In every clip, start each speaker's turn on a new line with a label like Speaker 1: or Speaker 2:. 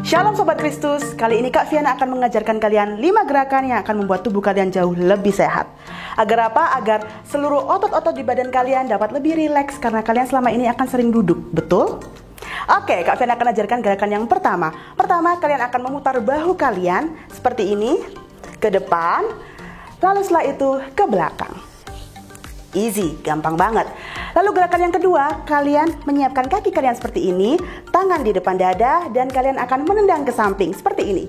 Speaker 1: Shalom Sobat Kristus, kali ini Kak Viana akan mengajarkan kalian 5 gerakan yang akan membuat tubuh kalian jauh lebih sehat. Agar apa? Agar seluruh otot-otot di badan kalian dapat lebih rileks karena kalian selama ini akan sering duduk, betul? Oke, Kak Viana akan ajarkan gerakan yang pertama. Pertama, kalian akan memutar bahu kalian seperti ini, ke depan, lalu setelah itu ke belakang. Easy, gampang banget. Lalu gerakan yang kedua, kalian menyiapkan kaki kalian seperti ini, tangan di depan dada, dan kalian akan menendang ke samping seperti ini.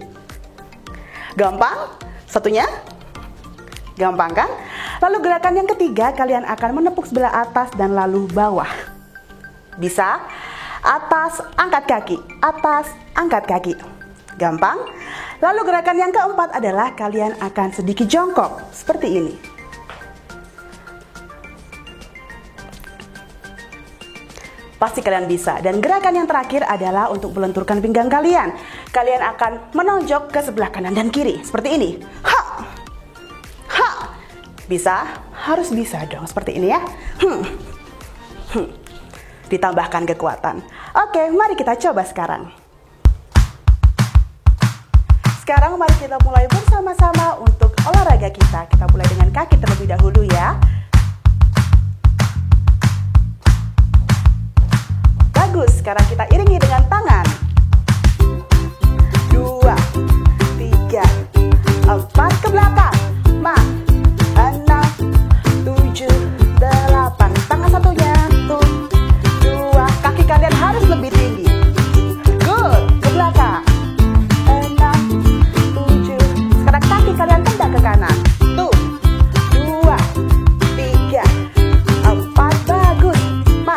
Speaker 1: Gampang? Satunya? Gampang kan? Lalu gerakan yang ketiga, kalian akan menepuk sebelah atas dan lalu bawah. Bisa? Atas, angkat kaki. Atas, angkat kaki. Gampang? Lalu gerakan yang keempat adalah kalian akan sedikit jongkok seperti ini. Pasti kalian bisa. Dan gerakan yang terakhir adalah untuk melenturkan pinggang kalian. Kalian akan menonjok ke sebelah kanan dan kiri seperti ini. Ha! Ha! Bisa? Harus bisa dong seperti ini ya. Ditambahkan kekuatan. Oke, mari kita coba sekarang. Sekarang mari kita mulai bersama-sama untuk olahraga kita. Kita mulai dengan kaki terlebih dahulu ya. Bagus, sekarang kita iringi dengan tangan. 2, 3, 4, ke belakang. 5, 6, 7, 8. Tangan satunya, tuh. 2, kaki kalian harus lebih tinggi. Good, ke belakang. 6, 7. Sekarang kaki kalian tendang ke kanan. Tuh. 2, 3, 4. Bagus. 5,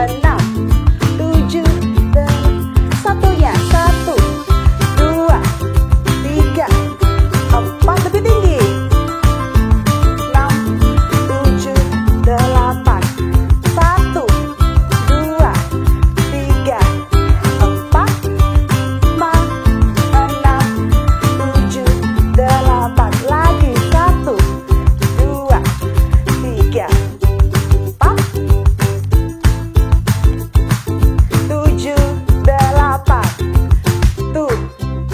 Speaker 1: 6, satunya, 1, 2, 3, 4, lebih tinggi. 6, 7, 8. 1, 2, 3, 4, 5, 6, 7, 8. Lagi 1, 2, 3, 4, 7, 8. Tuh,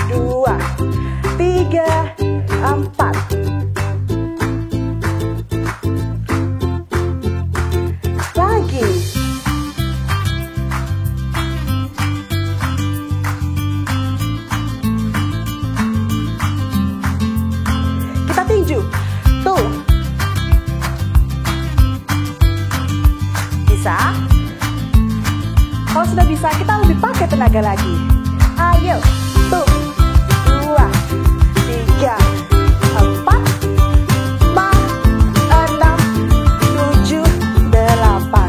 Speaker 1: 2, 3, 4. Lagi. Kita tinju. Tuh. Bisa? Kalau sudah bisa, kita lebih pakai tenaga lagi. Ayo, tuh. 2, 3, 4, 5, 6, 7, 8.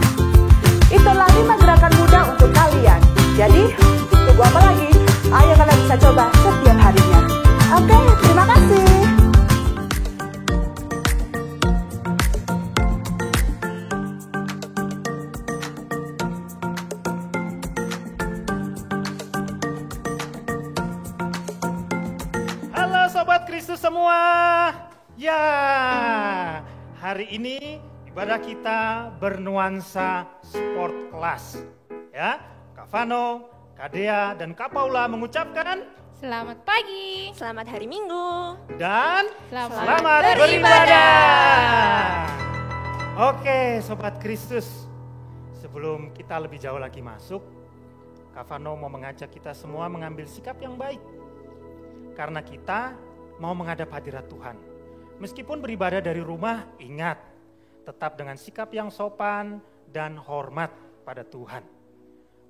Speaker 1: Itulah 5 gerakan mudah untuk kalian. Jadi, tunggu apa lagi? Ayo kalian bisa coba setiap harinya. Oke, terima kasih.
Speaker 2: Sobat Kristus semua, ya hari ini ibadah kita bernuansa sport kelas, ya. Kak Vano, Kak Dea, dan Kak Paula mengucapkan
Speaker 3: selamat pagi,
Speaker 4: selamat hari Minggu,
Speaker 2: dan
Speaker 3: selamat
Speaker 2: beribadah. Oke, Sobat Kristus, sebelum kita lebih jauh lagi masuk, Kak Vano mau mengajak kita semua mengambil sikap yang baik. Karena kita mau menghadap hadirat Tuhan. Meskipun beribadah dari rumah, ingat, tetap dengan sikap yang sopan dan hormat pada Tuhan.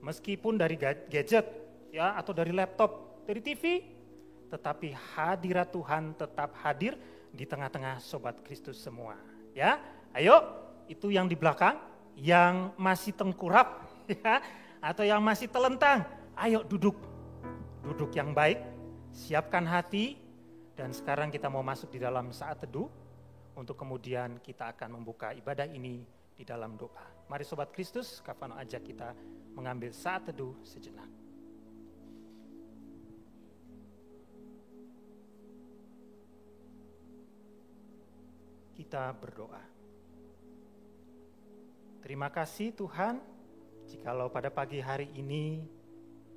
Speaker 2: Meskipun dari gadget ya atau dari laptop, dari TV, tetapi hadirat Tuhan tetap hadir di tengah-tengah Sobat Kristus semua. Ya, ayo, itu yang di belakang, yang masih tengkurap, ya, atau yang masih telentang, ayo duduk yang baik. Siapkan hati, dan sekarang kita mau masuk di dalam saat teduh untuk kemudian kita akan membuka ibadah ini di dalam doa. Mari Sobat Kristus, Kak Vano ajak kita mengambil saat teduh sejenak. Kita berdoa. Terima kasih Tuhan, jikalau pada pagi hari ini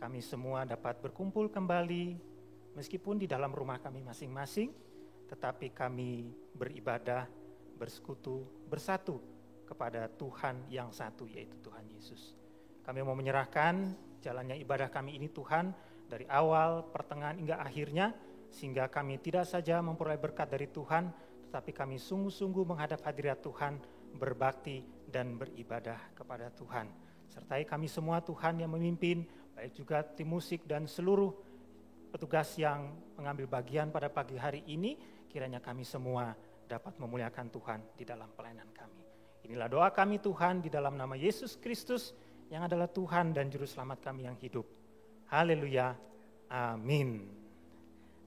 Speaker 2: kami semua dapat berkumpul kembali, meskipun di dalam rumah kami masing-masing, tetapi kami beribadah, bersekutu, bersatu kepada Tuhan yang satu, yaitu Tuhan Yesus. Kami mau menyerahkan jalannya ibadah kami ini Tuhan, dari awal, pertengahan hingga akhirnya, sehingga kami tidak saja memperoleh berkat dari Tuhan, tetapi kami sungguh-sungguh menghadap hadirat Tuhan, berbakti dan beribadah kepada Tuhan. Sertai kami semua Tuhan yang memimpin, baik juga tim musik dan seluruh petugas yang mengambil bagian pada pagi hari ini, kiranya kami semua dapat memuliakan Tuhan di dalam pelayanan kami. Inilah doa kami Tuhan di dalam nama Yesus Kristus yang adalah Tuhan dan Juru Selamat kami yang hidup. Haleluya, amin.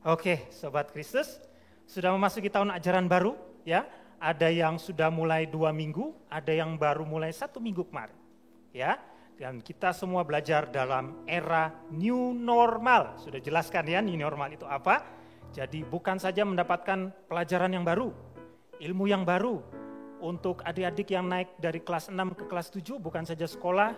Speaker 2: Oke, Sobat Kristus, sudah memasuki tahun ajaran baru ya. Ada yang sudah mulai 2 minggu, ada yang baru mulai 1 minggu kemarin. Ya, dan kita semua belajar dalam era new normal. Sudah jelaskan ya new normal itu apa? Jadi bukan saja mendapatkan pelajaran yang baru, ilmu yang baru. Untuk adik-adik yang naik dari kelas 6 ke kelas 7 bukan saja sekolah,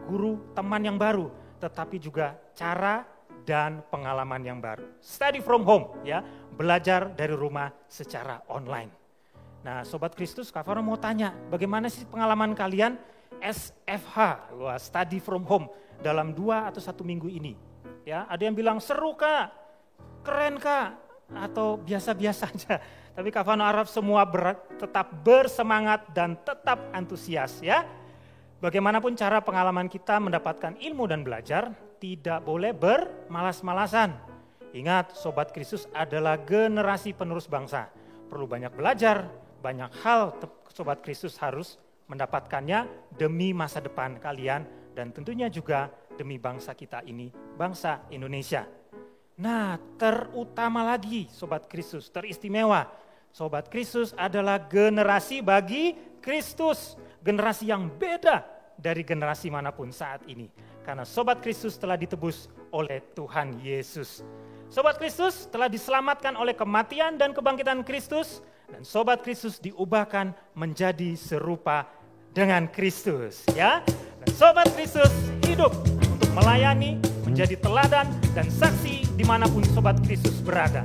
Speaker 2: guru, teman yang baru, tetapi juga cara dan pengalaman yang baru. Study from home ya, belajar dari rumah secara online. Nah, Sobat Kristus, Kak Faro mau tanya, bagaimana sih pengalaman kalian SFH, study from home, dalam 2 atau 1 minggu ini? Ya, ada yang bilang seru Kak, keren Kak, atau biasa-biasa aja. Tapi Kak Fano harap semua tetap bersemangat dan tetap antusias ya. Bagaimanapun cara pengalaman kita mendapatkan ilmu dan belajar, tidak boleh bermalas-malasan. Ingat, Sobat Kristus adalah generasi penerus bangsa. Perlu banyak belajar, banyak hal Sobat Kristus harus mendapatkannya demi masa depan kalian dan tentunya juga demi bangsa kita ini, bangsa Indonesia. Nah, terutama lagi Sobat Kristus, teristimewa. Sobat Kristus adalah generasi bagi Kristus, generasi yang beda dari generasi manapun saat ini. Karena Sobat Kristus telah ditebus oleh Tuhan Yesus. Sobat Kristus telah diselamatkan oleh kematian dan kebangkitan Kristus. Dan Sobat Kristus diubahkan menjadi serupa dengan Kristus. Ya, dan Sobat Kristus hidup untuk melayani, menjadi teladan dan saksi dimanapun Sobat Kristus berada.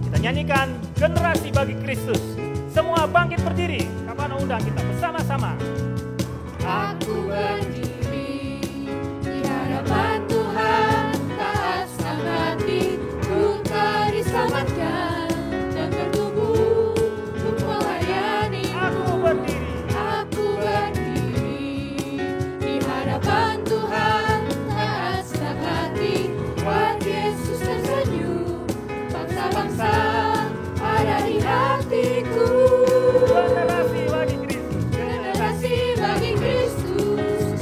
Speaker 2: Kita nyanyikan generasi bagi Kristus. Semua bangkit berdiri. Kapan undang kita bersama-sama.
Speaker 3: Aku berdiri di hadapan Tuhan, taat sang hati, ku telah diselamatkan dan bertubuh untuk melayani. Aku berdiri di hadapan Tuhan, taat sang hati, buat Yesus tersenyum. Bangsa-bangsa ada di hatiku.
Speaker 2: Generasi bagi Kristus.
Speaker 3: Generasi bagi Kristus.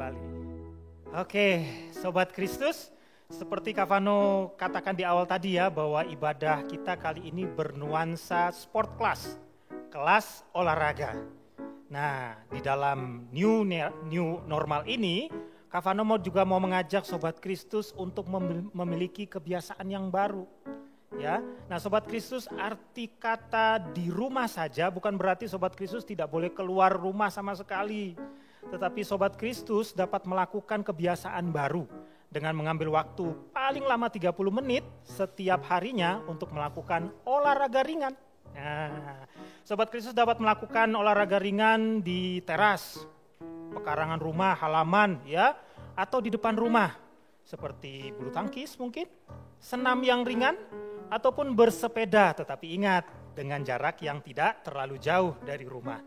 Speaker 2: kembali. Oke, Sobat Kristus, seperti Kavano katakan di awal tadi ya, bahwa ibadah kita kali ini bernuansa sport class, kelas olahraga. Nah, di dalam new normal ini, Kavano juga mau mengajak Sobat Kristus untuk memiliki kebiasaan yang baru. Ya, nah Sobat Kristus, arti kata di rumah saja bukan berarti Sobat Kristus tidak boleh keluar rumah sama sekali. Tetapi Sobat Kristus dapat melakukan kebiasaan baru dengan mengambil waktu paling lama 30 menit setiap harinya untuk melakukan olahraga ringan. Nah, Sobat Kristus dapat melakukan olahraga ringan di teras, pekarangan rumah, halaman ya, atau di depan rumah. Seperti bulu tangkis mungkin, senam yang ringan, ataupun bersepeda, tetapi ingat dengan jarak yang tidak terlalu jauh dari rumah.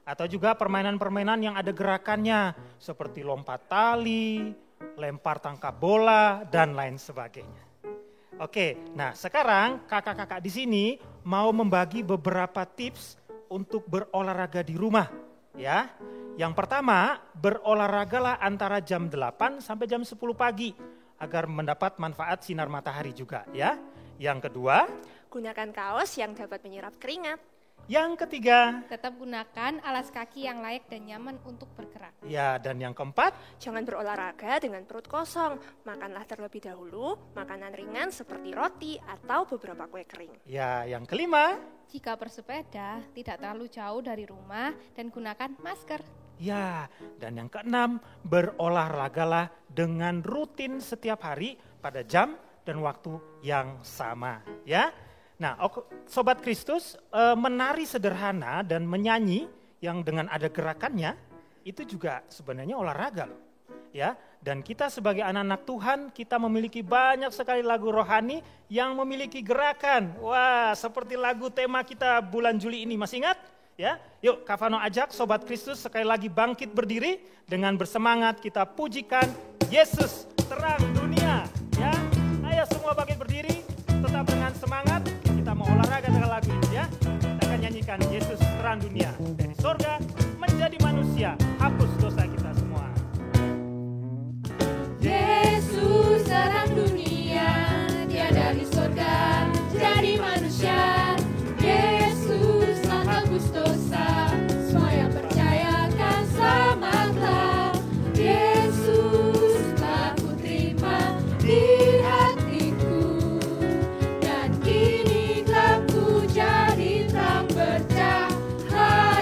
Speaker 2: Atau juga permainan-permainan yang ada gerakannya seperti lompat tali, lempar tangkap bola, dan lain sebagainya. Oke, nah sekarang kakak-kakak di sini mau membagi beberapa tips untuk berolahraga di rumah. Ya, yang pertama, berolahragalah antara jam 8 sampai jam 10 pagi agar mendapat manfaat sinar matahari juga ya. Yang kedua,
Speaker 4: gunakan kaos yang dapat menyerap keringat.
Speaker 2: Yang ketiga,
Speaker 3: Tetap gunakan alas kaki yang layak dan nyaman untuk bergerak.
Speaker 2: ya, dan yang keempat,
Speaker 4: Jangan berolahraga dengan perut kosong. Makanlah terlebih dahulu makanan ringan seperti roti atau beberapa kue kering.
Speaker 2: ya, yang kelima,
Speaker 3: Jika bersepeda, tidak terlalu jauh dari rumah dan gunakan masker.
Speaker 2: ya, dan yang keenam, berolahragalah dengan rutin setiap hari pada jam dan waktu yang sama, ya. Nah, Sobat Kristus, menari sederhana dan menyanyi yang dengan ada gerakannya itu juga sebenarnya olahraga loh. Ya, dan kita sebagai anak-anak Tuhan, kita memiliki banyak sekali lagu rohani yang memiliki gerakan. Wah, seperti lagu tema kita bulan Juli ini, masih ingat? Ya, yuk Kavano ajak Sobat Kristus sekali lagi bangkit berdiri dengan bersemangat kita pujikan Yesus terang dunia. Ya, ayo semua bangkit berdiri, tetap dengan semangat. Kita mau olahraga dengan lagu ini ya. Kita akan nyanyikan Yesus terang dunia dari sorga menjadi manusia, hapus dosa kita semua.
Speaker 3: Yesus terang dunia, dia dari surga jadi manusia. Yesus telah hapus dosa, semua yang percaya akan selamatlah. Yesus telah ku terima di hatiku, dan kini telah ku jadi terang bercahaya.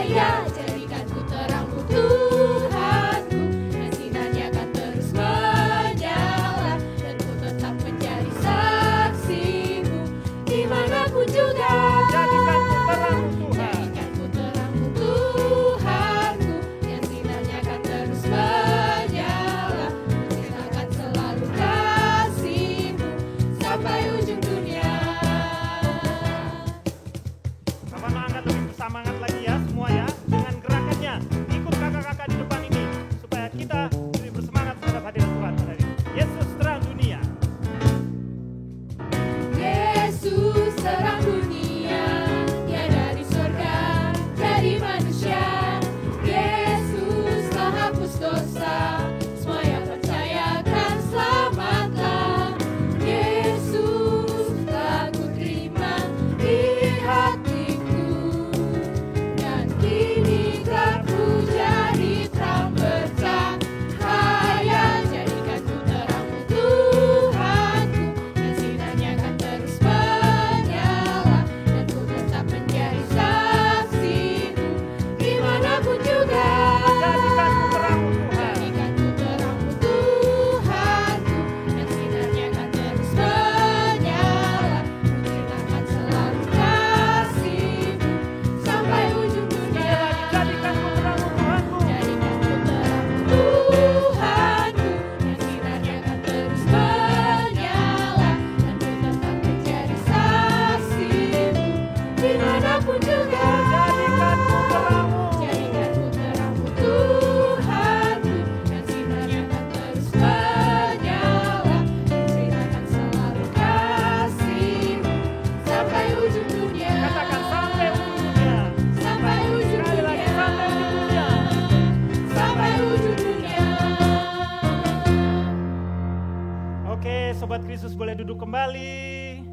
Speaker 2: Sobat Kristus boleh duduk kembali.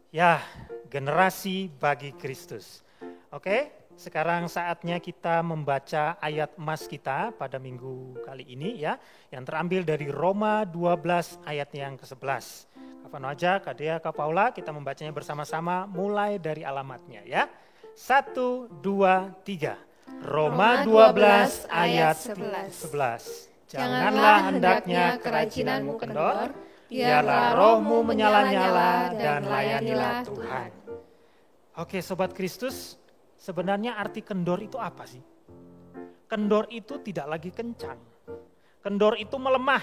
Speaker 2: Ya, generasi bagi Kristus. Oke, sekarang saatnya kita membaca ayat emas kita pada minggu kali ini ya, yang terambil dari Roma 12 ayat yang ke-11. Kak Vano aja, Kak Dea, Kak Paula, kita membacanya bersama-sama mulai dari alamatnya ya. 1, 2, 3. Roma 12 ayat 11. Janganlah hendaknya kerajinanmu kendor, biarlah rohmu menyala-nyala dan layanilah Tuhan. Oke Sobat Kristus, sebenarnya arti kendor itu apa sih? Kendor itu tidak lagi kencang. Kendor itu melemah,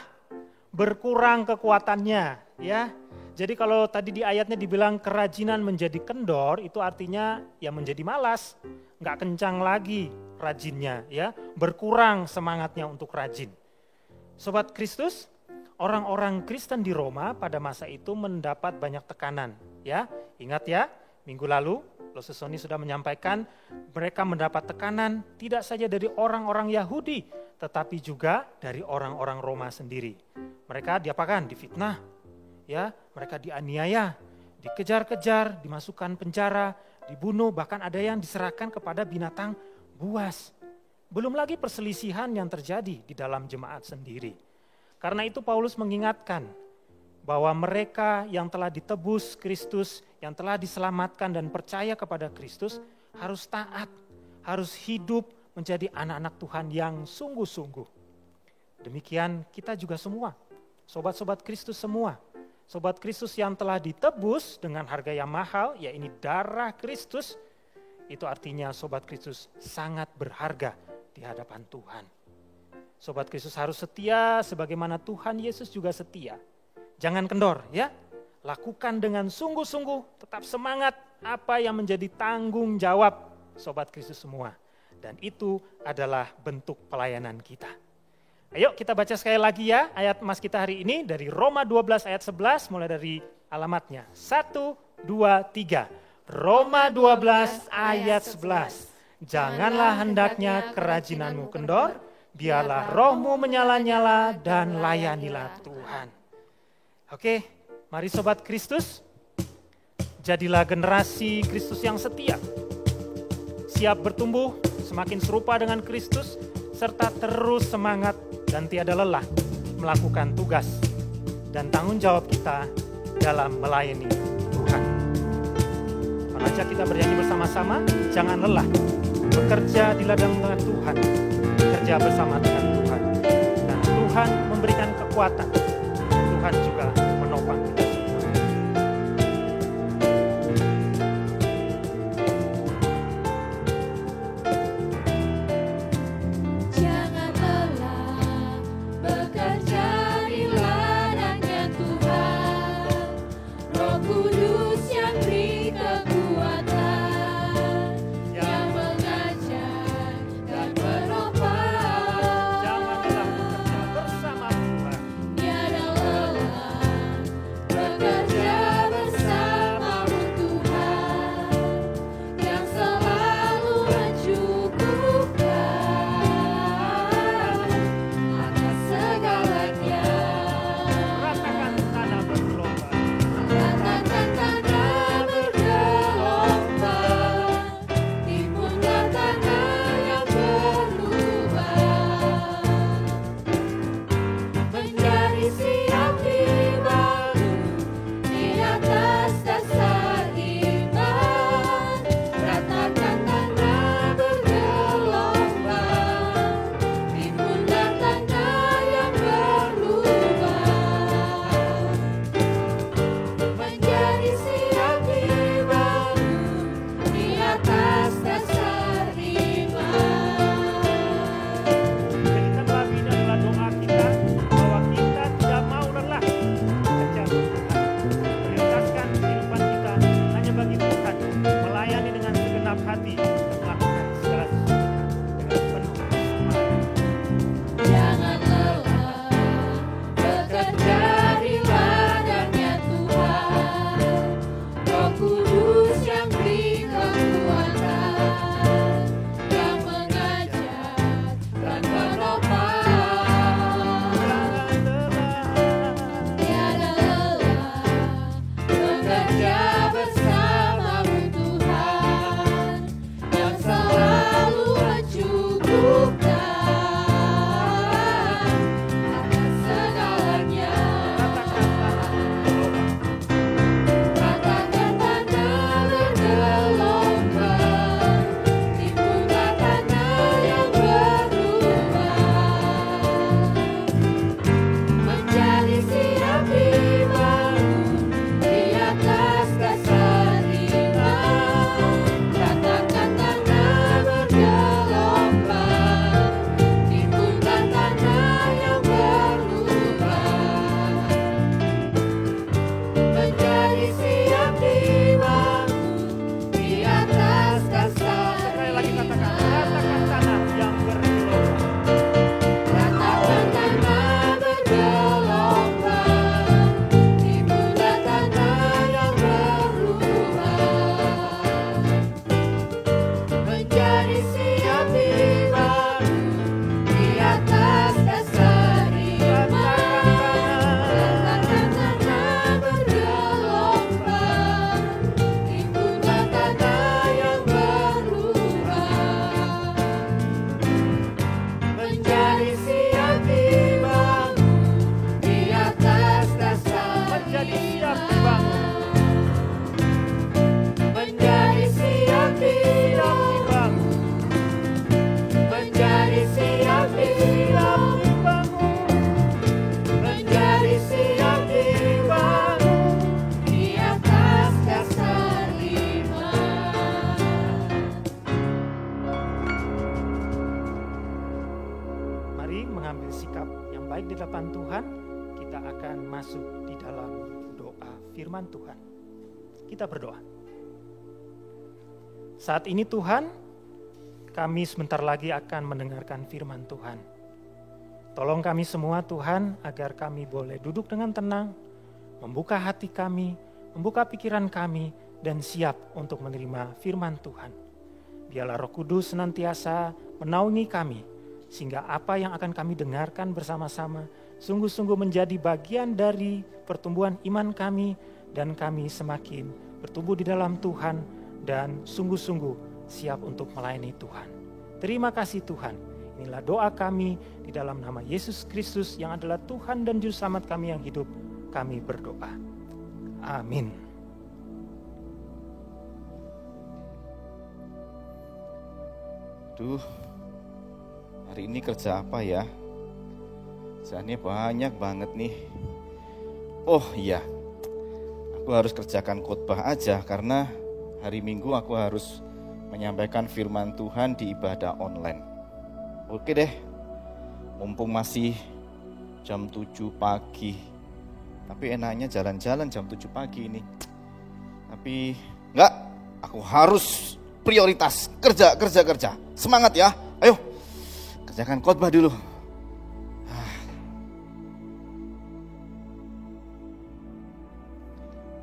Speaker 2: berkurang kekuatannya ya. Jadi kalau tadi di ayatnya dibilang kerajinan menjadi kendor, itu artinya ya menjadi malas, nggak kencang lagi rajinnya ya, berkurang semangatnya untuk rajin. Sobat Kristus, orang-orang Kristen di Roma pada masa itu mendapat banyak tekanan ya. Ingat ya, minggu lalu Losus Sony sudah menyampaikan mereka mendapat tekanan tidak saja dari orang-orang Yahudi, tetapi juga dari orang-orang Roma sendiri. Mereka diapakan? Difitnah, ya, mereka dianiaya, dikejar-kejar, dimasukkan penjara, dibunuh, bahkan ada yang diserahkan kepada binatang buas. Belum lagi perselisihan yang terjadi di dalam jemaat sendiri. Karena itu Paulus mengingatkan bahwa mereka yang telah ditebus Kristus, yang telah diselamatkan dan percaya kepada Kristus harus taat, harus hidup menjadi anak-anak Tuhan yang sungguh-sungguh. Demikian kita juga semua, sobat-sobat Kristus semua. Sobat Kristus yang telah ditebus dengan harga yang mahal, yaitu darah Kristus, itu artinya sobat Kristus sangat berharga di hadapan Tuhan. Sobat Kristus harus setia sebagaimana Tuhan Yesus juga setia. Jangan kendor ya, lakukan dengan sungguh-sungguh, tetap semangat apa yang menjadi tanggung jawab sobat Kristus semua. Dan itu adalah bentuk pelayanan kita. Ayo kita baca sekali lagi ya ayat emas kita hari ini dari Roma 12 ayat 11 mulai dari alamatnya. 1, 2, 3. Roma 12 ayat 11. Janganlah hendaknya kerajinanmu kendor, biarlah rohmu menyala-nyala dan layanilah Tuhan. Oke, mari sobat Kristus, jadilah generasi Kristus yang setia. Siap bertumbuh, semakin serupa dengan Kristus, serta terus semangat dan tiada lelah melakukan tugas dan tanggung jawab kita dalam melayani Tuhan. Mari kita bernyanyi bersama-sama, jangan lelah bekerja di ladang dengan Tuhan, bekerja bersama dengan Tuhan. Dan Tuhan memberikan kekuatan, Tuhan juga menopang kita semua.
Speaker 5: Jangan lelah bekerja di ladangnya Tuhan, Roh Kudus yang beri kekuatan, yang mengajar dan menopang.
Speaker 2: Jangan lelah bekerja bersama Tuhan.
Speaker 5: Tiada lelah
Speaker 2: di depan Tuhan, kita akan masuk di dalam doa firman Tuhan. Kita berdoa. Saat ini Tuhan, kami sebentar lagi akan mendengarkan firman Tuhan. Tolong kami semua Tuhan, agar kami boleh duduk dengan tenang, membuka hati kami, membuka pikiran kami, dan siap untuk menerima firman Tuhan. Biarlah Roh Kudus senantiasa menaungi kami, sehingga apa yang akan kami dengarkan bersama-sama sungguh-sungguh menjadi bagian dari pertumbuhan iman kami, dan kami semakin bertumbuh di dalam Tuhan dan sungguh-sungguh siap untuk melayani Tuhan. Terima kasih Tuhan. Inilah doa kami di dalam nama Yesus Kristus yang adalah Tuhan dan Juru Selamat kami yang hidup. Kami berdoa. Amin.
Speaker 6: Duh, hari ini kerja apa ya? Kerjaannya banyak banget nih. Oh iya, aku harus kerjakan khotbah aja karena hari Minggu aku harus menyampaikan firman Tuhan di ibadah online. Oke deh, mumpung masih jam 7 pagi. Tapi enaknya jalan-jalan jam 7 pagi ini. Tapi enggak, aku harus prioritas kerja. Semangat ya, ayo kerjakan khotbah dulu.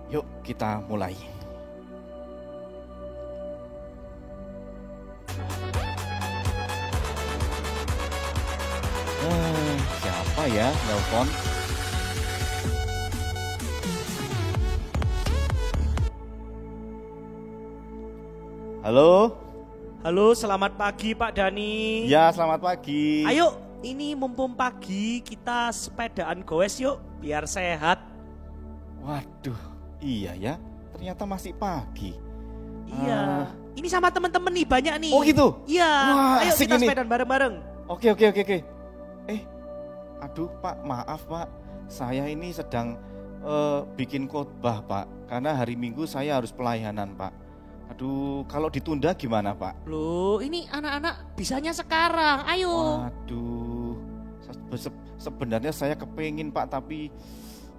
Speaker 6: Yuk kita mulai. Siapa ya nelpon? Halo?
Speaker 7: Halo, selamat pagi Pak Dani.
Speaker 6: Ya, selamat pagi.
Speaker 7: Ayo, ini mumpung pagi kita sepedaan goes yuk, biar sehat.
Speaker 6: Waduh, iya ya, ternyata masih pagi.
Speaker 7: Iya, ini sama temen-temen nih, banyak nih.
Speaker 6: Oh gitu?
Speaker 7: Iya,
Speaker 6: Wah,
Speaker 7: ayo
Speaker 6: asik
Speaker 7: kita
Speaker 6: ini.
Speaker 7: sepedaan bareng-bareng.
Speaker 6: Oke. Aduh Pak, maaf Pak, saya ini sedang bikin khotbah Pak, karena hari Minggu saya harus pelayanan Pak. Aduh, kalau ditunda gimana Pak?
Speaker 7: Loh, ini anak-anak bisanya sekarang, ayo.
Speaker 6: Waduh, sebenarnya saya kepengen Pak, tapi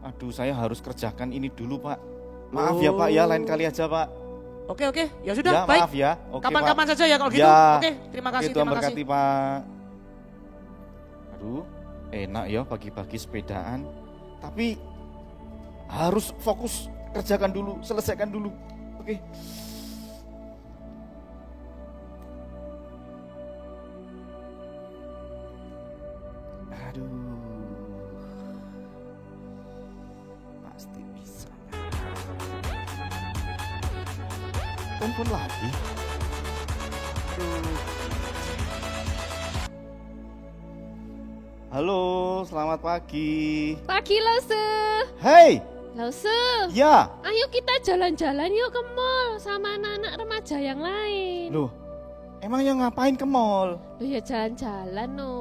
Speaker 6: aduh saya harus kerjakan ini dulu Pak. Maaf ya Pak ya, lain kali aja Pak.
Speaker 7: Oke, ya sudah,
Speaker 6: Ya,
Speaker 7: baik.
Speaker 6: maaf ya. Oke,
Speaker 7: Kapan-kapan
Speaker 6: Pak.
Speaker 7: saja ya kalau gitu.
Speaker 6: Ya.
Speaker 7: Oke, terima kasih.
Speaker 6: Tuhan berkati Pak. Aduh, enak ya pagi-pagi sepedaan. Tapi harus fokus kerjakan dulu, selesaikan dulu. Oke. Aduh. Pasti bisa. Telepon lagi. Halo, selamat pagi.
Speaker 5: Pagi Lause.
Speaker 6: Hey,
Speaker 5: Lause,
Speaker 6: ya.
Speaker 5: ayo kita jalan-jalan yuk ke mall sama anak-anak remaja yang lain.
Speaker 6: Loh, emangnya ngapain ke mall?
Speaker 5: Loh ya jalan-jalan no.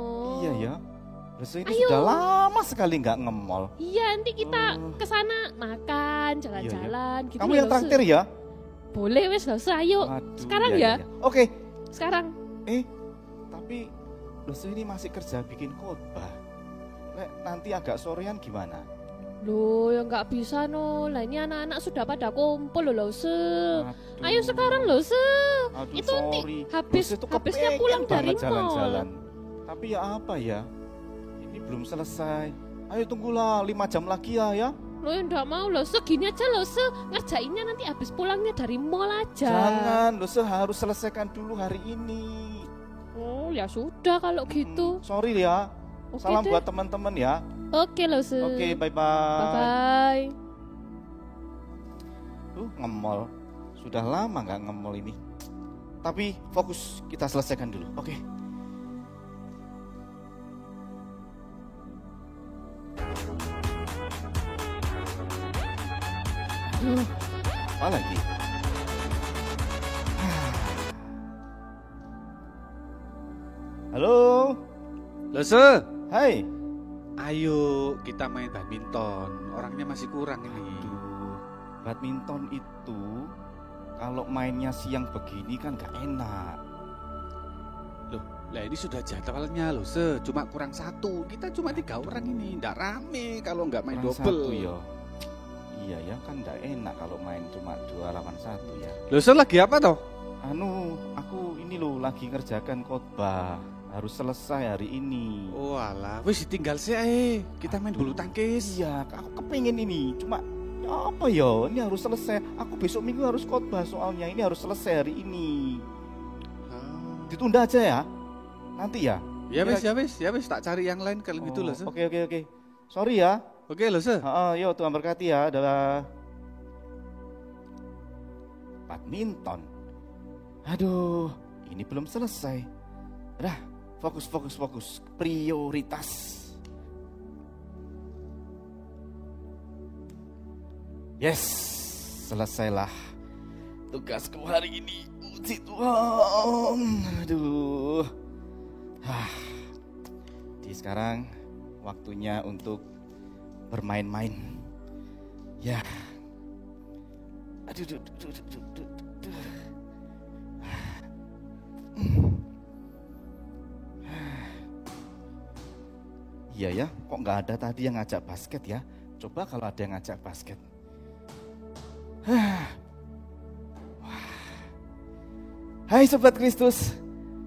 Speaker 6: Iya ya. Loh, ini
Speaker 5: Ayo.
Speaker 6: sudah lama sekali nggak nge-mall.
Speaker 5: Iya nanti kita
Speaker 6: Oh.
Speaker 5: ke sana makan, jalan-jalan gitu.
Speaker 6: Kamu
Speaker 5: loh,
Speaker 6: yang
Speaker 5: Lause.
Speaker 6: traktir ya?
Speaker 5: Boleh wes Lause, ayo.
Speaker 6: Waduh,
Speaker 5: Sekarang
Speaker 6: iya,
Speaker 5: ya?
Speaker 6: iya. Oke.
Speaker 5: Sekarang.
Speaker 6: Tapi loh, ini masih kerja bikin khotbah. Nanti agak sorean gimana?
Speaker 5: Loh ya nggak bisa no. Lah ini anak-anak sudah pada kumpul loh Lause.
Speaker 6: Aduh.
Speaker 5: Ayo sekarang Lause.
Speaker 6: Aduh,
Speaker 5: Itu nanti
Speaker 6: sorry.
Speaker 5: habisnya
Speaker 6: Kepengen
Speaker 5: pulang dari
Speaker 6: banget
Speaker 5: mall.
Speaker 6: jalan-jalan. Tapi ya apa ya? Ini belum selesai. Ayo tunggulah 5 jam lagi ya.
Speaker 5: Lo yang enggak mau lo, segini aja lo, ngerjainnya nanti habis pulangnya dari mall aja.
Speaker 6: Jangan, lo harus selesaikan dulu hari ini.
Speaker 5: Oh ya sudah kalau gitu.
Speaker 6: Sorry ya.
Speaker 5: Oke
Speaker 6: Salam
Speaker 5: deh.
Speaker 6: buat teman-teman ya.
Speaker 5: Oke lo,
Speaker 6: Oke, bye-bye.
Speaker 5: Bye-bye.
Speaker 6: Nge-mall. Sudah lama gak nge-mall ini. Tapi fokus, kita selesaikan dulu. Oke. Apa lagi? Halo.
Speaker 8: Lose,
Speaker 6: Hai.
Speaker 8: ayo kita main badminton. Orangnya masih kurang ini.
Speaker 6: Aduh, badminton itu kalau mainnya siang begini kan gak enak.
Speaker 8: Loh, Lah ini sudah jadwalnya loh, cuma kurang 1. Kita cuma 3 orang ini, ndak rame kalau nggak main
Speaker 6: Kurang
Speaker 8: double.
Speaker 6: 1 ya. Iya ya, kan ndak enak kalau main cuma 2 lawan 1 ya.
Speaker 8: Loh, lagi apa toh?
Speaker 6: Aku ini loh lagi ngerjakan khotbah. Harus selesai hari ini.
Speaker 8: Oh alah, wis tinggal sih. Kita main bulu tangkis.
Speaker 6: Iya, aku kepengen ini. Cuma ya apa ya? Ini harus selesai. Aku besok minggu harus khotbah soalnya. Ini harus selesai hari ini. Ditunda aja ya. Nanti ya.
Speaker 8: Ya wis, tak cari yang lain kalau gitu loh.
Speaker 6: Oke. Sorry ya.
Speaker 8: Oke loh,
Speaker 6: Yo, Tuhan berkati ya. Adalah badminton. Aduh, ini belum selesai. Dah, fokus. Prioritas. Yes, selesailah tugasku hari ini. Puji Tuhan. Aduh. Jadi sekarang waktunya untuk bermain-main. Ya. Aduh. Iya ya, kok nggak ada tadi yang ngajak basket ya? Coba kalau ada yang ngajak basket. Hai Sobat Kristus.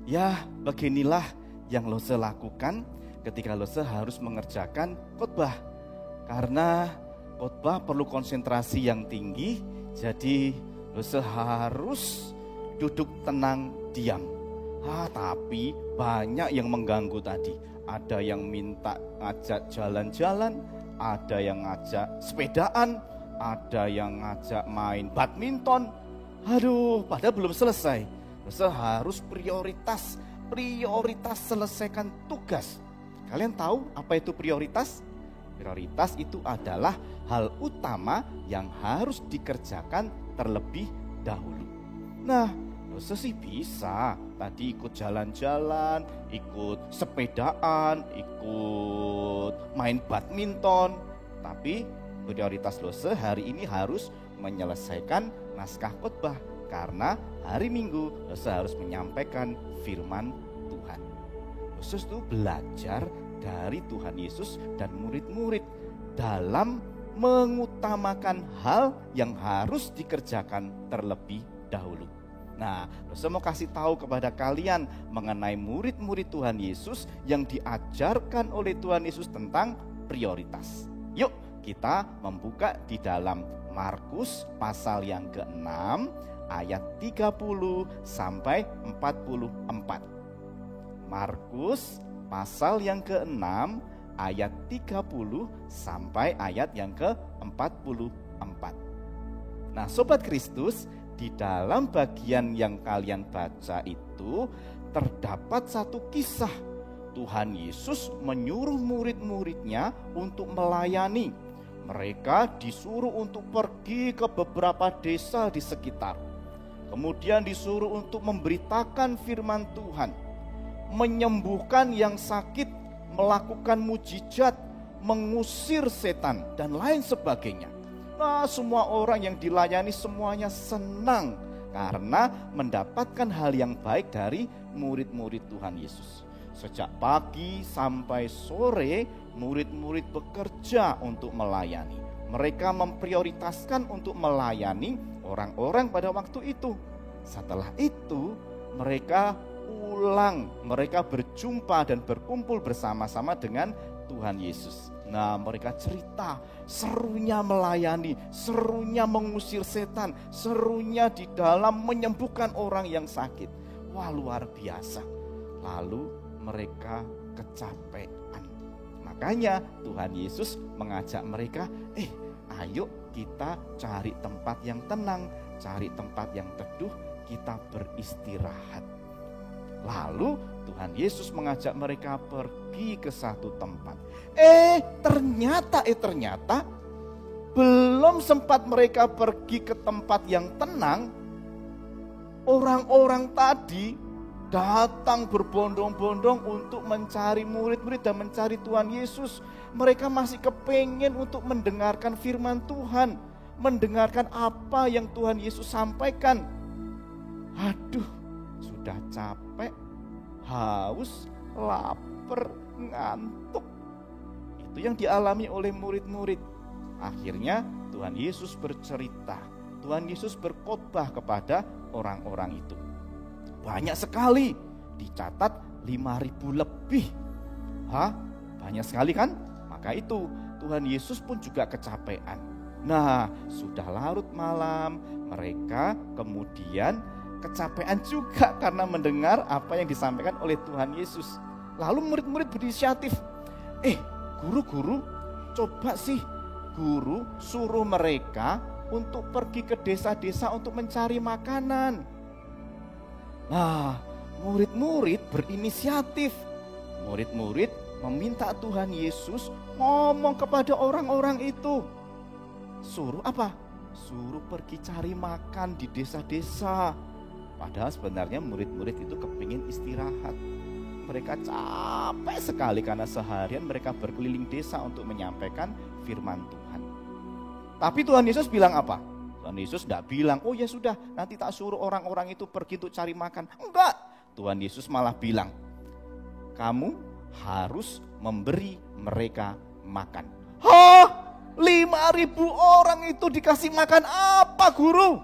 Speaker 6: Ya, beginilah yang Lose lakukan ketika Lose harus mengerjakan khotbah. Karena khotbah perlu konsentrasi yang tinggi, jadi Lose harus duduk tenang, diam. Tapi banyak yang mengganggu tadi. Ada yang minta ngajak jalan-jalan, ada yang ngajak sepedaan, ada yang ngajak main badminton. Aduh, padahal belum selesai. Lose harus prioritas selesaikan tugas. Kalian tahu apa itu prioritas? Prioritas itu adalah hal utama yang harus dikerjakan terlebih dahulu. Nah, Lose sih bisa tadi ikut jalan-jalan, ikut sepedaan, ikut main badminton. Tapi prioritas Lose hari ini harus menyelesaikan naskah khotbah. Karena hari Minggu Lose harus menyampaikan firman Tuhan. Lose itu belajar dari Tuhan Yesus dan murid-murid dalam mengutamakan hal yang harus dikerjakan terlebih dahulu. Nah, Lose mau kasih tahu kepada kalian mengenai murid-murid Tuhan Yesus yang diajarkan oleh Tuhan Yesus tentang prioritas. Yuk, kita membuka di dalam Markus pasal yang ke-6 ayat 30 sampai 44. Markus pasal yang ke-6 ayat 30 sampai ayat yang ke-44. Nah, Sobat Kristus, di dalam bagian yang kalian baca itu terdapat satu kisah. Tuhan Yesus menyuruh murid-muridnya untuk melayani. Mereka disuruh untuk pergi ke beberapa desa di sekitar. Kemudian disuruh untuk memberitakan firman Tuhan, menyembuhkan yang sakit, melakukan mujizat, mengusir setan, dan lain sebagainya. Nah, semua orang yang dilayani semuanya senang karena mendapatkan hal yang baik dari murid-murid Tuhan Yesus. Sejak pagi sampai sore, murid-murid bekerja untuk melayani. Mereka memprioritaskan untuk melayani orang-orang pada waktu itu. Setelah itu, mereka berjumpa dan berkumpul bersama-sama dengan Tuhan Yesus. Nah, mereka cerita serunya melayani, serunya mengusir setan, serunya di dalam menyembuhkan orang yang sakit. Wah, luar biasa. Lalu mereka kecapean. Makanya Tuhan Yesus mengajak mereka, ayo kita cari tempat yang tenang, cari tempat yang teduh, kita beristirahat. Lalu Tuhan Yesus mengajak mereka pergi ke satu tempat. Ternyata belum sempat mereka pergi ke tempat yang tenang, orang-orang tadi datang berbondong-bondong untuk mencari murid-murid dan mencari Tuhan Yesus. Mereka masih kepengen untuk mendengarkan firman Tuhan, mendengarkan apa yang Tuhan Yesus sampaikan. Aduh, sudah capek, haus, lapar, ngantuk. Itu yang dialami oleh murid-murid. Akhirnya Tuhan Yesus bercerita, Tuhan Yesus berkhotbah kepada orang-orang itu. Banyak sekali, dicatat 5.000 lebih. Banyak sekali kan? Maka itu Tuhan Yesus pun juga kecapean. Nah, sudah larut malam, mereka kemudian kecapean juga karena mendengar apa yang disampaikan oleh Tuhan Yesus. Lalu murid-murid berinisiatif, guru-guru, coba sih guru suruh mereka untuk pergi ke desa-desa untuk mencari makanan. Nah, murid-murid berinisiatif. Murid-murid meminta Tuhan Yesus ngomong kepada orang-orang itu. Suruh apa? Suruh pergi cari makan di desa-desa. Padahal sebenarnya murid-murid itu kepingin istirahat. Mereka capek sekali karena seharian mereka berkeliling desa untuk menyampaikan firman Tuhan. Tapi Tuhan Yesus bilang apa? Tuhan Yesus tidak bilang, oh ya sudah nanti tak suruh orang-orang itu pergi untuk cari makan. Enggak, Tuhan Yesus malah bilang, kamu harus memberi mereka makan. 5.000 orang itu dikasih makan apa, guru?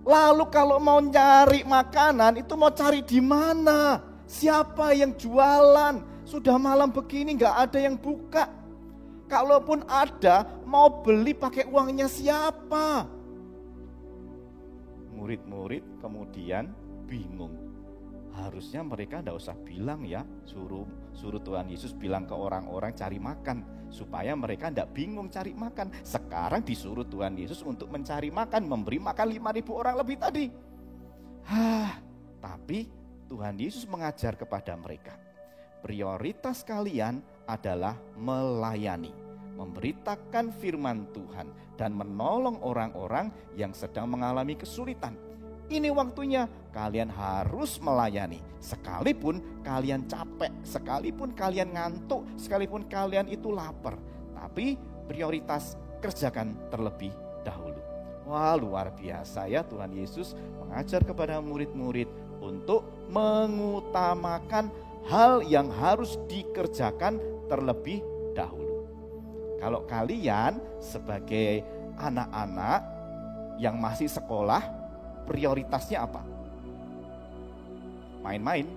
Speaker 6: Lalu kalau mau cari makanan itu mau cari di mana? Siapa yang jualan? Sudah malam begini nggak ada yang buka. Kalaupun ada, mau beli pakai uangnya siapa? Murid-murid kemudian bingung. Harusnya mereka tidak usah bilang ya, suruh Tuhan Yesus bilang ke orang-orang cari makan, supaya mereka tidak bingung cari makan. Sekarang disuruh Tuhan Yesus untuk mencari makan, memberi makan 5.000 orang lebih tadi. Tapi Tuhan Yesus mengajar kepada mereka, prioritas kalian adalah melayani, memberitakan firman Tuhan, dan menolong orang-orang yang sedang mengalami kesulitan. Ini waktunya kalian harus melayani. Sekalipun kalian capek, sekalipun kalian ngantuk, sekalipun kalian itu lapar. Tapi prioritas kerjakan terlebih dahulu. Wah, luar biasa ya, Tuhan Yesus mengajar kepada murid-murid untuk mengutamakan hal yang harus dikerjakan terlebih dahulu. Kalau kalian sebagai anak-anak yang masih sekolah, prioritasnya apa? Main-main?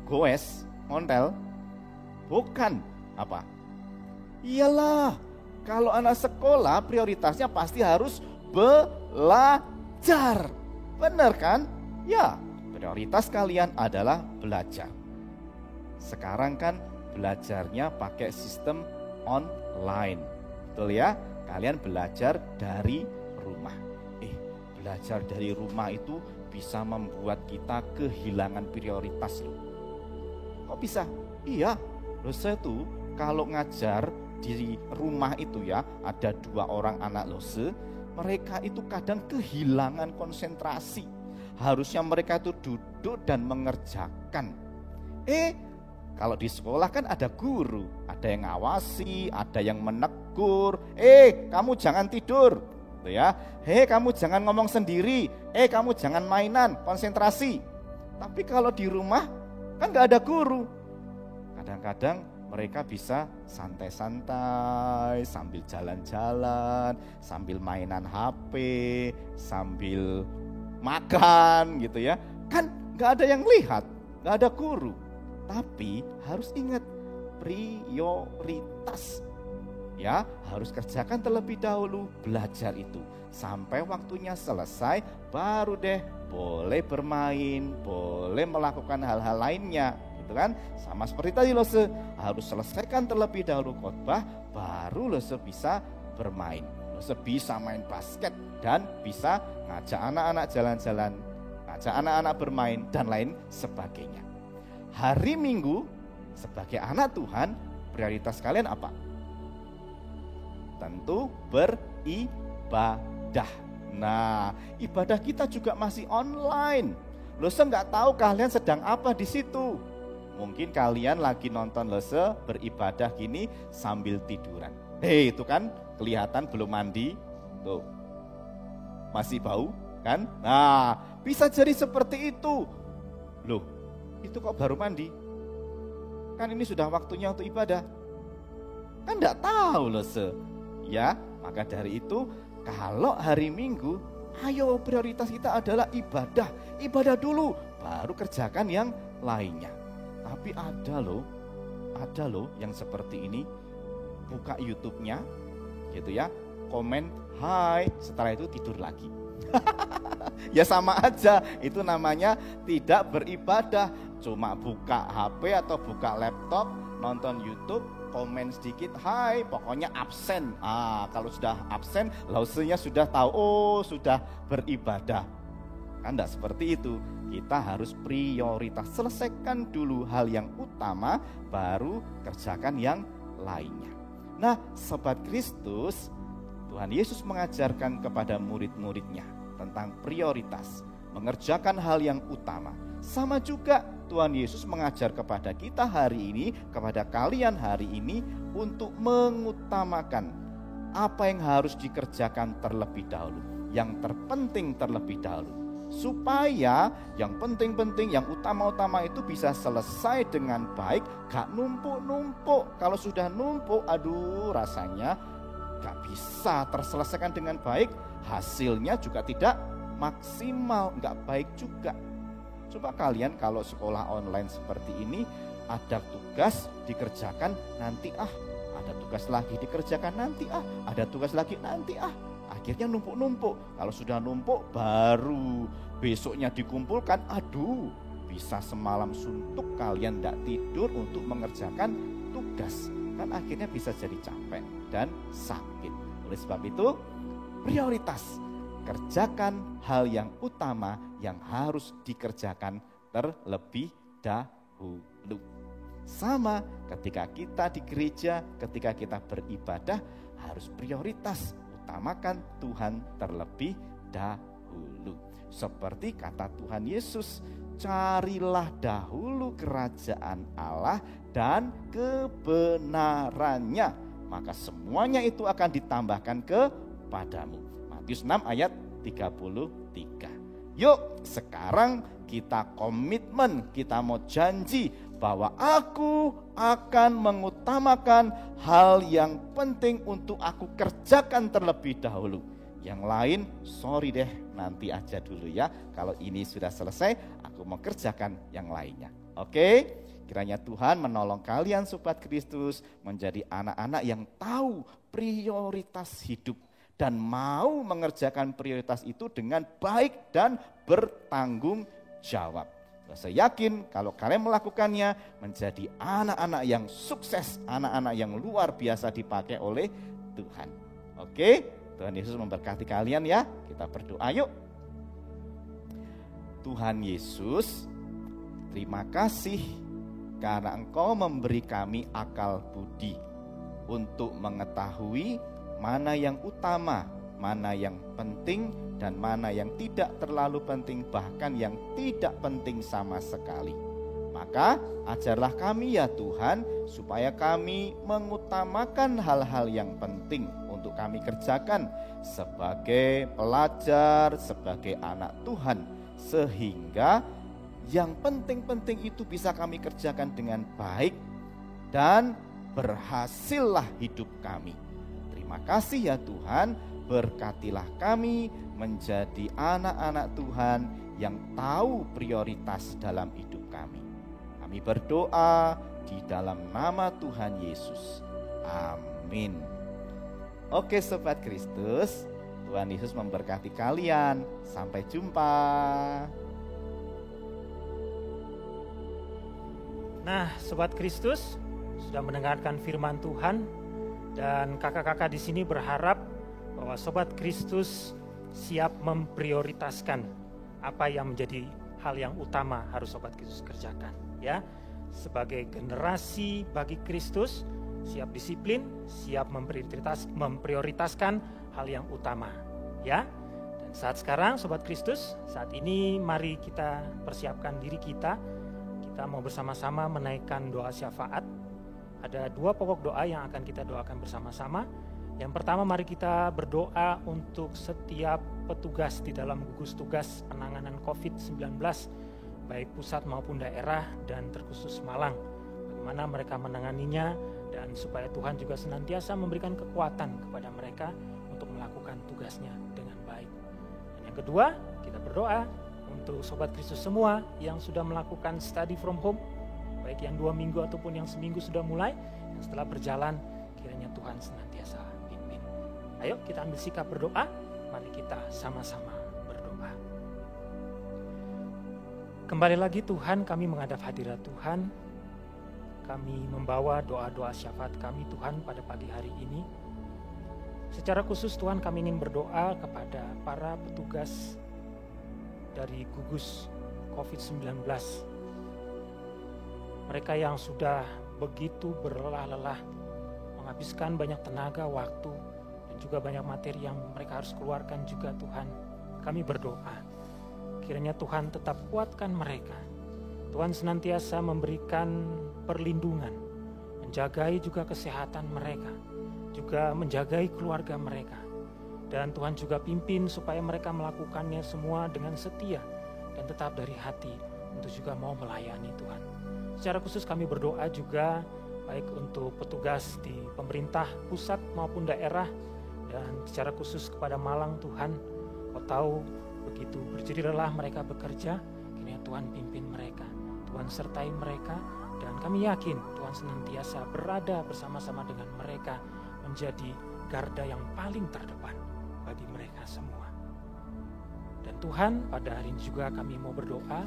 Speaker 6: Goes? Ngontel? Bukan. Apa? Iyalah, kalau anak sekolah prioritasnya pasti harus belajar. Benar kan? Ya, prioritas kalian adalah belajar. Sekarang kan belajarnya pakai sistem online. Betul ya? Kalian belajar dari rumah. Belajar dari rumah itu bisa membuat kita kehilangan prioritas loh. Kok bisa? Iya, loh saya tuh kalau ngajar di rumah itu ya, ada 2 orang anak lose, mereka itu kadang kehilangan konsentrasi. Harusnya mereka itu duduk dan mengerjakan. Kalau di sekolah kan ada guru, ada yang ngawasi, ada yang menegur. Kamu jangan tidur. Ya, kamu jangan ngomong sendiri, kamu jangan mainan, konsentrasi. Tapi kalau di rumah kan gak ada guru. Kadang-kadang mereka bisa santai-santai sambil jalan-jalan, sambil mainan HP, sambil makan gitu ya. Kan gak ada yang lihat, gak ada guru. Tapi harus ingat prioritas. Ya, harus kerjakan terlebih dahulu belajar itu. Sampai waktunya selesai, baru deh boleh bermain, boleh melakukan hal-hal lainnya. Gitu kan? Sama seperti tadi Lose, harus selesaikan terlebih dahulu khotbah, baru Lose bisa bermain. Lose bisa main basket dan bisa ngajak anak-anak jalan-jalan, ngajak anak-anak bermain dan lain sebagainya. Hari Minggu sebagai anak Tuhan, prioritas kalian apa? Tentu beribadah. Nah, ibadah kita juga masih online. Lose nggak tahu kalian sedang apa di situ. Mungkin kalian lagi nonton Lose beribadah gini sambil tiduran. Itu kan kelihatan belum mandi. Tuh, masih bau kan? Nah, bisa jadi seperti itu. Loh, itu kok baru mandi? Kan ini sudah waktunya untuk ibadah. Kan enggak tahu loh ya, maka dari itu kalau hari Minggu, ayo prioritas kita adalah ibadah. Ibadah dulu, baru kerjakan yang lainnya. Tapi ada loh yang seperti ini, buka YouTube-nya gitu ya, komen hai, setelah itu tidur lagi. Ya sama aja, itu namanya tidak beribadah. Cuma buka HP atau buka laptop, nonton YouTube, komen sedikit, hai, pokoknya absen. Kalau sudah absen, lausenya sudah tahu, oh sudah beribadah. Kan enggak seperti itu. Kita harus prioritas, selesaikan dulu hal yang utama, baru kerjakan yang lainnya. Nah, Sobat Kristus, Tuhan Yesus mengajarkan kepada murid-muridnya tentang prioritas, mengerjakan hal yang utama. Sama juga Tuhan Yesus mengajar kepada kita hari ini, kepada kalian hari ini, untuk mengutamakan apa yang harus dikerjakan terlebih dahulu, yang terpenting terlebih dahulu, supaya yang penting-penting, yang utama-utama itu bisa selesai dengan baik, gak numpuk-numpuk. Kalau sudah numpuk, aduh rasanya gak bisa terselesaikan dengan baik, hasilnya juga tidak maksimal, gak baik juga. Coba kalian kalau sekolah online seperti ini, ada tugas dikerjakan nanti ada tugas lagi dikerjakan nanti ada tugas lagi nanti akhirnya numpuk-numpuk. Kalau sudah numpuk baru besoknya dikumpulkan, aduh bisa semalam suntuk kalian tidak tidur untuk mengerjakan tugas, kan akhirnya bisa jadi capek dan sakit. Oleh sebab itu prioritas, kerjakan hal yang utama yang harus dikerjakan terlebih dahulu. Sama ketika kita di gereja, ketika kita beribadah, harus prioritas, utamakan Tuhan terlebih dahulu. Seperti kata Tuhan Yesus, carilah dahulu kerajaan Allah dan kebenarannya, maka semuanya itu akan ditambahkan kepadamu. Matius 6 ayat 33. Yuk sekarang kita komitmen, kita mau janji bahwa aku akan mengutamakan hal yang penting untuk aku kerjakan terlebih dahulu. Yang lain sorry deh, nanti aja dulu ya. Kalau ini sudah selesai, aku mau kerjakan yang lainnya. Oke? Kiranya Tuhan menolong kalian Sobat Kristus menjadi anak-anak yang tahu prioritas hidup dan mau mengerjakan prioritas itu dengan baik dan bertanggung jawab. Saya yakin kalau kalian melakukannya menjadi anak-anak yang sukses, anak-anak yang luar biasa dipakai oleh Tuhan. Oke, Tuhan Yesus memberkati kalian ya. Kita berdoa yuk. Tuhan Yesus, terima kasih karena Engkau memberi kami akal budi untuk mengetahui mana yang utama, mana yang penting, dan mana yang tidak terlalu penting, bahkan yang tidak penting sama sekali. Maka ajarlah kami ya Tuhan, supaya kami mengutamakan hal-hal yang penting untuk kami kerjakan sebagai pelajar, sebagai anak Tuhan, sehingga yang penting-penting itu bisa kami kerjakan dengan baik dan berhasillah hidup kami. Terima kasih ya Tuhan, berkatilah kami menjadi anak-anak Tuhan yang tahu prioritas dalam hidup kami. Kami berdoa di dalam nama Tuhan Yesus. Amin. Oke Sobat Kristus, Tuhan Yesus memberkati kalian. Sampai jumpa.
Speaker 2: Nah, Sobat Kristus, sudah mendengarkan firman Tuhan. Dan kakak-kakak di sini berharap bahwa Sobat Kristus siap memprioritaskan apa yang menjadi hal yang utama harus Sobat Kristus kerjakan. Ya, sebagai generasi bagi Kristus, siap disiplin, siap memprioritaskan hal yang utama. Ya, dan saat sekarang Sobat Kristus, saat ini mari kita persiapkan diri kita. Kita mau bersama-sama menaikkan doa syafaat. Ada 2 pokok doa yang akan kita doakan bersama-sama. Yang pertama, mari kita berdoa untuk setiap petugas di dalam gugus tugas penanganan COVID-19 baik pusat maupun daerah dan terkhusus Malang. Bagaimana mereka menanganinya dan supaya Tuhan juga senantiasa memberikan kekuatan kepada mereka untuk melakukan tugasnya dengan baik. Dan yang kedua, kita berdoa untuk Sobat Kristus semua yang sudah melakukan study from home, baik yang 2 minggu ataupun yang seminggu sudah mulai, yang setelah berjalan kiranya Tuhan senantiasa pimpin. Ayo kita ambil sikap berdoa, mari kita sama-sama berdoa. Kembali lagi Tuhan, kami menghadap hadirat Tuhan. Kami membawa doa-doa syafaat kami Tuhan pada pagi hari ini. Secara khusus Tuhan kami ingin berdoa kepada para petugas dari gugus COVID-19. Mereka yang sudah begitu berlelah-lelah, menghabiskan banyak tenaga, waktu, dan juga banyak materi yang mereka harus keluarkan juga Tuhan. Kami berdoa, kiranya Tuhan tetap kuatkan mereka. Tuhan senantiasa memberikan perlindungan, menjagai juga kesehatan mereka, juga menjagai keluarga mereka. Dan Tuhan juga pimpin supaya mereka melakukannya semua dengan setia dan tetap dari hati untuk juga mau melayani Tuhan. Secara khusus kami berdoa juga baik untuk petugas di pemerintah pusat maupun daerah, dan secara khusus kepada Malang Tuhan. Kau tahu begitu berjerih lelah mereka bekerja, kiranya Tuhan pimpin mereka, Tuhan sertai mereka, dan kami yakin Tuhan senantiasa berada bersama-sama dengan mereka, menjadi garda yang paling terdepan bagi mereka semua. Dan Tuhan, pada hari ini juga kami mau berdoa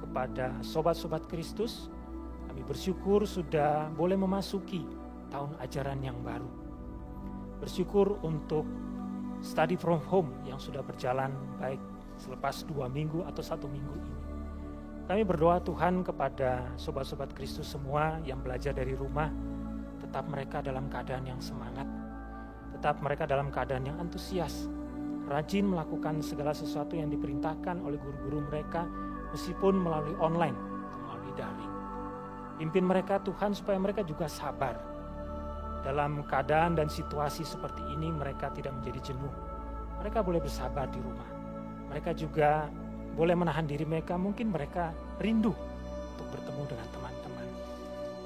Speaker 2: kepada sobat-sobat Kristus. Kami bersyukur sudah boleh memasuki tahun ajaran yang baru. Bersyukur untuk study from home yang sudah berjalan baik selepas 2 minggu atau 1 minggu ini. Kami berdoa Tuhan kepada sobat-sobat Kristus semua yang belajar dari rumah, tetap mereka dalam keadaan yang semangat, tetap mereka dalam keadaan yang antusias, rajin melakukan segala sesuatu yang diperintahkan oleh guru-guru mereka, meskipun melalui online, melalui daring. Pimpin mereka Tuhan supaya mereka juga sabar. Dalam keadaan dan situasi seperti ini mereka tidak menjadi jenuh. Mereka boleh bersabar di rumah. Mereka juga boleh menahan diri mereka, mungkin mereka rindu untuk bertemu dengan teman-teman.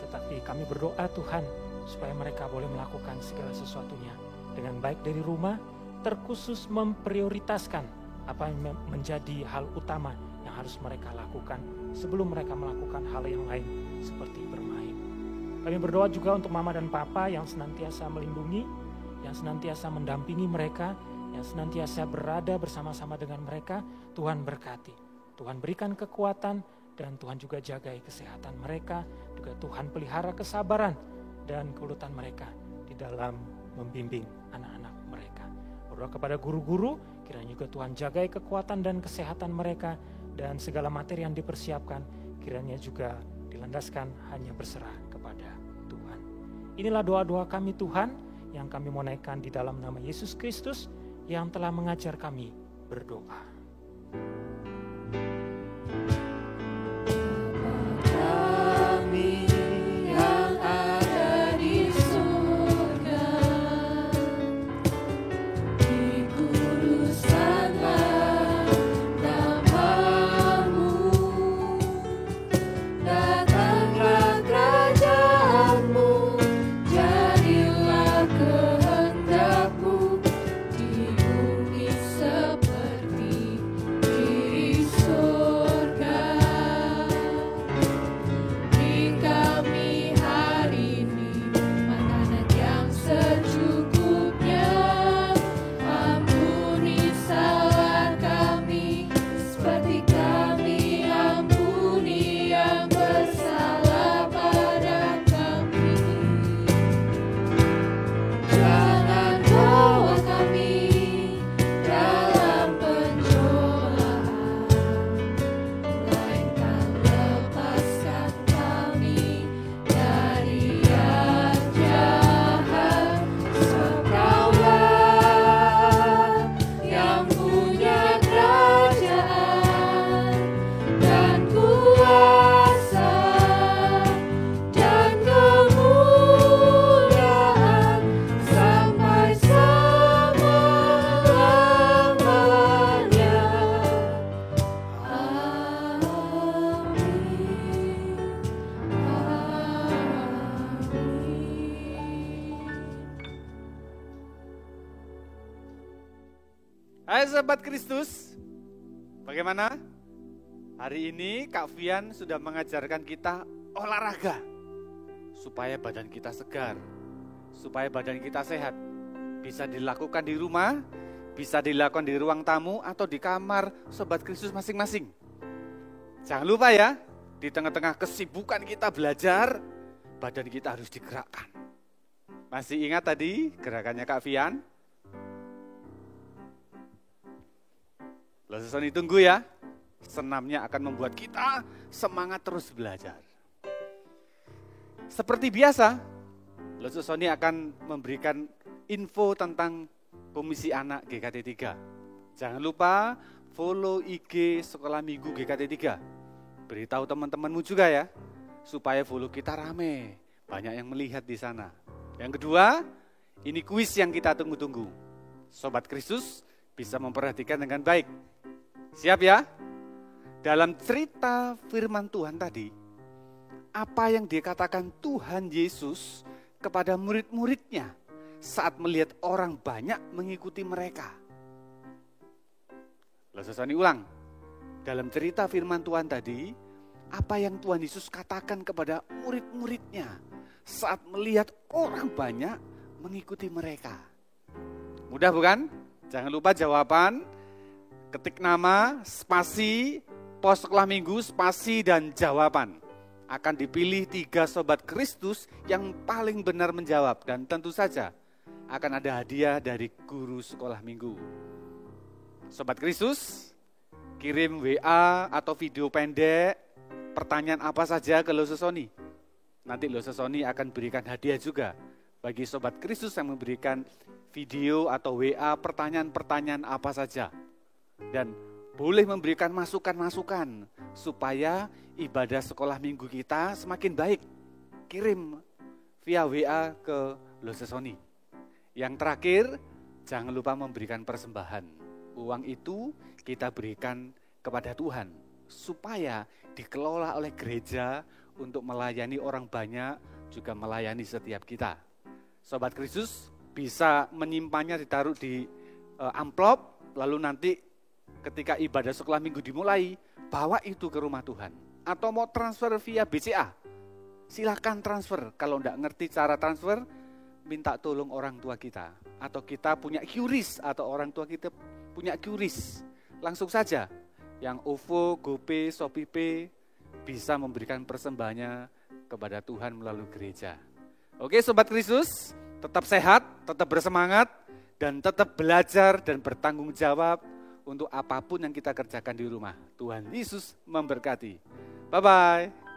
Speaker 2: Tetapi kami berdoa Tuhan supaya mereka boleh melakukan segala sesuatunya dengan baik dari rumah, terkhusus memprioritaskan apa yang menjadi hal utama yang harus mereka lakukan sebelum mereka melakukan hal yang lain seperti bermain. Kami berdoa juga untuk mama dan papa yang senantiasa melindungi, yang senantiasa mendampingi mereka, yang senantiasa berada bersama-sama dengan mereka. Tuhan berkati, Tuhan berikan kekuatan, dan Tuhan juga jagai kesehatan mereka, juga Tuhan pelihara kesabaran dan keuletan mereka di dalam membimbing anak-anak mereka. Berdoa kepada guru-guru, kiranya juga Tuhan jagai kekuatan dan kesehatan mereka, dan segala materi yang dipersiapkan kiranya juga dilandaskan hanya berserah kepada Tuhan. Inilah doa-doa kami Tuhan yang kami mau naikkan di dalam nama Yesus Kristus yang telah mengajar kami berdoa.
Speaker 9: Seperti
Speaker 8: Sobat Kristus. Bagaimana? Hari ini Kak Fian sudah mengajarkan kita olahraga supaya badan kita segar, supaya badan kita sehat. Bisa dilakukan di rumah, bisa dilakukan di ruang tamu atau di kamar Sobat Kristus masing-masing. Jangan lupa ya, di tengah-tengah kesibukan kita belajar, badan kita harus digerakkan. Masih ingat tadi gerakannya Kak Fian? Loh, Sony tunggu ya. Senamnya akan membuat kita semangat terus belajar. Seperti biasa, Loh, Sony akan memberikan info tentang Komisi Anak GKT 3. Jangan lupa follow IG Sekolah Minggu GKT 3. Beritahu teman-temanmu juga ya, supaya follow kita rame. Banyak yang melihat di sana. Yang kedua, ini kuis yang kita tunggu-tunggu. Sobat Kristus bisa memperhatikan dengan baik. Siap ya? Dalam cerita firman Tuhan tadi, apa yang dikatakan Tuhan Yesus kepada murid-muridnya saat melihat orang banyak mengikuti mereka. Sesoni ulang. Dalam cerita firman Tuhan tadi, apa yang Tuhan Yesus katakan kepada murid-muridnya saat melihat orang banyak mengikuti mereka. Mudah bukan? Jangan lupa jawaban, ketik nama, spasi, pos sekolah minggu, spasi, dan jawaban. Akan dipilih 3 Sobat Kristus yang paling benar menjawab. Dan tentu saja akan ada hadiah dari guru sekolah minggu. Sobat Kristus, kirim WA atau video pendek, pertanyaan apa saja ke Lose Sony. Nanti Lose Sony akan berikan hadiah juga bagi Sobat Kristus yang memberikan video atau WA pertanyaan-pertanyaan apa saja. Dan boleh memberikan masukan-masukan supaya ibadah sekolah minggu kita semakin baik. Kirim via WA ke Lose Sony. Yang terakhir, jangan lupa memberikan persembahan. Uang itu kita berikan kepada Tuhan supaya dikelola oleh gereja untuk melayani orang banyak, juga melayani setiap kita. Sobat Kristus bisa menyimpannya, ditaruh di amplop, lalu nanti ketika ibadah sekolah minggu dimulai, bawa itu ke rumah Tuhan. Atau mau transfer via BCA, silakan transfer. Kalau enggak ngerti cara transfer, minta tolong orang tua kita. Atau kita punya QRIS, atau orang tua kita punya QRIS. Langsung saja, yang OVO, GoPay, ShopeePay bisa memberikan persembahannya kepada Tuhan melalui gereja. Oke Sobat Kristus, tetap sehat, tetap bersemangat, dan tetap belajar dan bertanggung jawab untuk apapun yang kita kerjakan di rumah. Tuhan Yesus memberkati. Bye-bye.